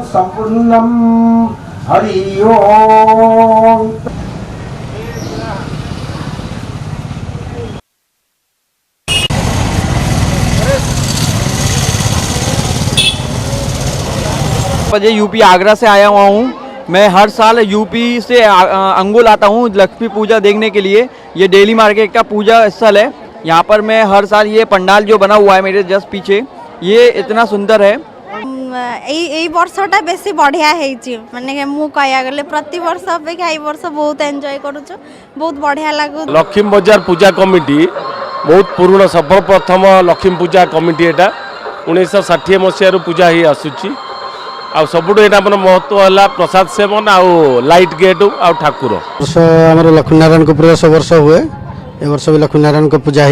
संपूर्णम हरि ओम। मुझे यूपी आगरा से आया हुआ हूँ। मैं हर साल यूपी से अंगुल आता हूँ लक्ष्मी पूजा देखने के लिए। ये डेली मार्केट का पूजा स्थल है। यहाँ पर मैं हर साल ये पंडाल जो बना हुआ है मेरे जस्ट पीछे, ये इतना सुंदर है। वर्षटा बेसी बढ़िया माने मु कया गले प्रति वर्ष अपेक्षा ए वर्ष बहुत एंजॉय करूछु, बहुत बढ़िया लागु। लक्ष्मी बाजार पूजा कमिटी बहुत पुराना सफल प्रथम लक्ष्मी पूजा कमिटी एटा 1960 मसीह पूजा ही आसुची। आ सबुठ एटा मन महत्व है प्रसाद सेवन आउ लाइट गेट आउ ठाकुर। वर्ष आम लक्ष्मी नारायण को पूरा वर्ष हुए, ए वर्ष भी लक्ष्मी नारायण को पूजा।